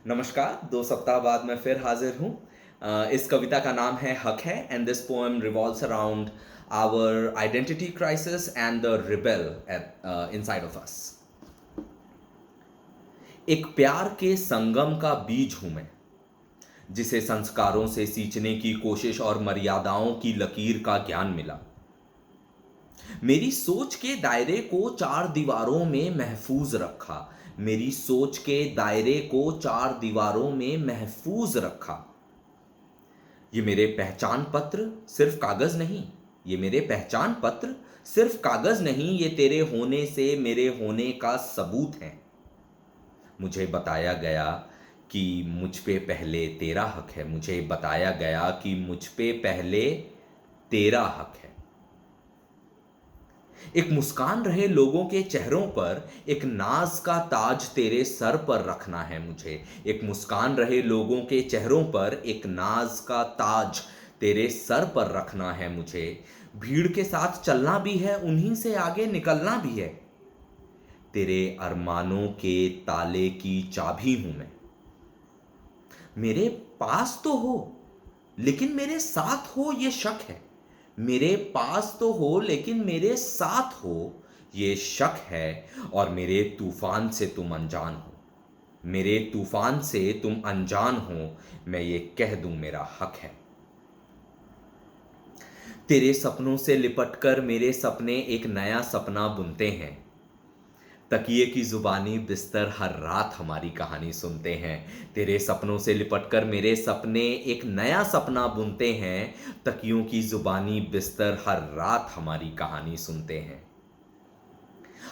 नमस्कार, 2 सप्ताह बाद मैं फिर हाज़िर हूँ। इस कविता का नाम है हक है and this poem revolves around our identity crisis and the rebel inside of us. एक प्यार के संगम का बीज हूँ मैं, जिसे संस्कारों से सींचने की कोशिश और मर्यादाओं की लकीर का ज्ञान मिला। मेरी सोच के दायरे को चार दीवारों में महफूज रखा। मेरी सोच के दायरे को चार दीवारों में महफूज रखा। ये मेरे पहचान पत्र सिर्फ कागज नहीं, ये मेरे पहचान पत्र सिर्फ कागज नहीं, ये तेरे होने से मेरे होने का सबूत है। मुझे बताया गया कि मुझ पे पहले तेरा हक है। मुझे बताया गया कि मुझ पे पहले तेरा हक है। एक मुस्कान रहे लोगों के चेहरों पर, एक नाज का ताज तेरे सर पर रखना है मुझे। एक मुस्कान रहे लोगों के चेहरों पर, एक नाज का ताज तेरे सर पर रखना है मुझे। भीड़ के साथ चलना भी है, उन्हीं से आगे निकलना भी है। तेरे अरमानों के ताले की चाबी हूं मैं। मेरे पास तो हो लेकिन मेरे साथ हो ये शक है। मेरे पास तो हो लेकिन मेरे साथ हो ये शक है। और मेरे तूफान से तुम अनजान हो। मेरे तूफान से तुम अनजान हो, मैं ये कह दूं मेरा हक है। तेरे सपनों से लिपटकर मेरे सपने एक नया सपना बुनते हैं। तकिए की जुबानी बिस्तर हर रात हमारी कहानी सुनते हैं। तेरे सपनों से लिपटकर मेरे सपने एक नया सपना बुनते हैं। तकियों की जुबानी बिस्तर हर रात हमारी कहानी सुनते हैं।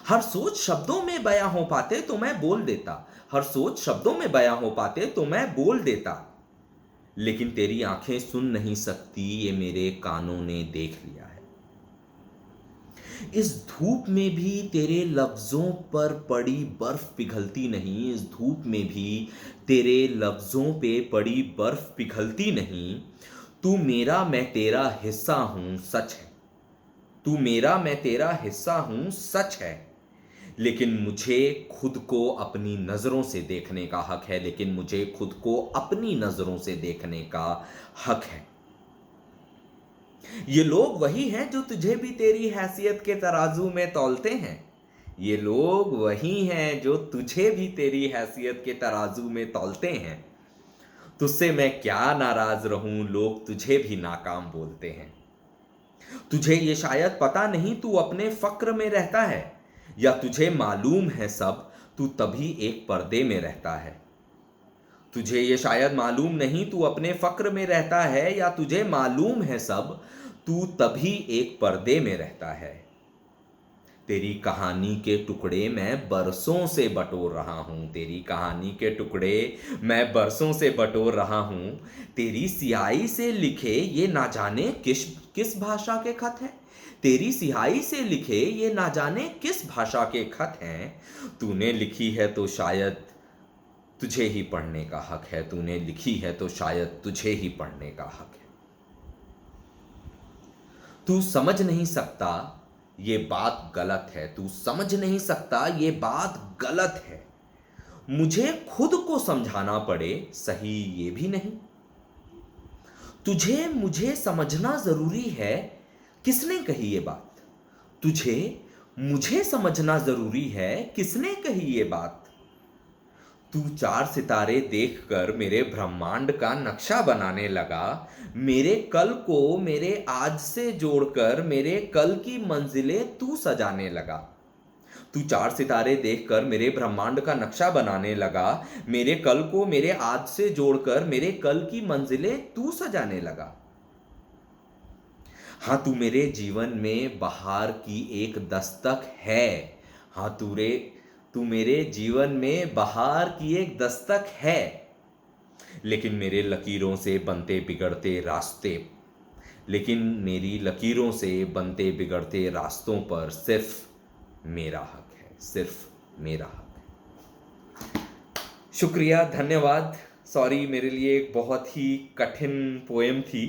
हर सोच शब्दों में बयां हो पाते तो मैं बोल देता। हर सोच शब्दों में बयां हो पाते तो मैं बोल देता। लेकिन तेरी आंखें सुन नहीं सकती, ये मेरे कानों ने देख लिया है। इस धूप में भी तेरे लफ्जों पर पड़ी बर्फ पिघलती नहीं। इस धूप में भी तेरे लफ्जों पे पड़ी बर्फ पिघलती नहीं। तू मेरा मैं तेरा हिस्सा हूं, सच है। तू मेरा मैं तेरा हिस्सा हूं, सच है। लेकिन मुझे खुद को अपनी नजरों से देखने का हक है। लेकिन मुझे खुद को अपनी नजरों से देखने का हक है। ये लोग वही हैं जो तुझे भी तेरी हैसियत के तराजू में तौलते हैं। ये लोग वही हैं जो तुझे भी तेरी हैसियत के तराजू में तौलते हैं। तुझसे मैं क्या नाराज रहूं, लोग तुझे भी नाकाम बोलते हैं। तुझे ये शायद पता नहीं तू अपने फक्र में रहता है, या तुझे मालूम है सब तू तभी एक पर्दे में रहता है। तुझे ये शायद मालूम नहीं तू अपने फक्र में रहता है, या तुझे मालूम है सब तू तभी एक पर्दे में रहता है। तेरी कहानी के टुकड़े मैं बरसों से बटोर रहा हूं। तेरी कहानी के टुकड़े मैं बरसों से बटोर रहा हूं। तेरी सियाही से लिखे ये ना जाने किस किस भाषा के खत हैं। तेरी सियाही से लिखे ये ना जाने किस भाषा के खत हैं। तूने लिखी है तो शायद तुझे ही पढ़ने का हक है। तूने लिखी है तो शायद तुझे ही पढ़ने का हक है। तू समझ नहीं सकता ये बात गलत है। तू समझ नहीं सकता ये बात गलत है। मुझे खुद को समझाना पड़े सही ये भी नहीं। तुझे मुझे समझना जरूरी है, किसने कही ये बात। तुझे मुझे समझना जरूरी है, किसने कही ये बात। तू चार सितारे देखकर मेरे ब्रह्मांड का नक्शा बनाने लगा। मेरे कल को मेरे आज से जोड़कर मेरे कल की मंजिलें तू सजाने लगा। तू चार सितारे देखकर मेरे ब्रह्मांड का नक्शा बनाने लगा। मेरे कल को मेरे आज से जोड़कर मेरे कल की मंजिलें तू सजाने लगा। हाँ, तू मेरे जीवन में बहार की एक दस्तक है। हाँ, तू मेरे जीवन में बहार की एक दस्तक है। लेकिन मेरे लकीरों से बनते बिगड़ते रास्ते लेकिन मेरी लकीरों से बनते बिगड़ते रास्तों पर सिर्फ मेरा हक है। सिर्फ मेरा हक है। शुक्रिया, धन्यवाद। सॉरी, मेरे लिए एक बहुत ही कठिन पोएम थी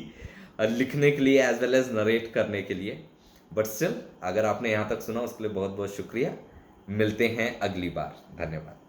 लिखने के लिए एज वेल एज नरेट करने के लिए। बट स्टिल, अगर आपने यहाँ तक सुना उसके लिए बहुत बहुत शुक्रिया। मिलते हैं अगली बार। धन्यवाद।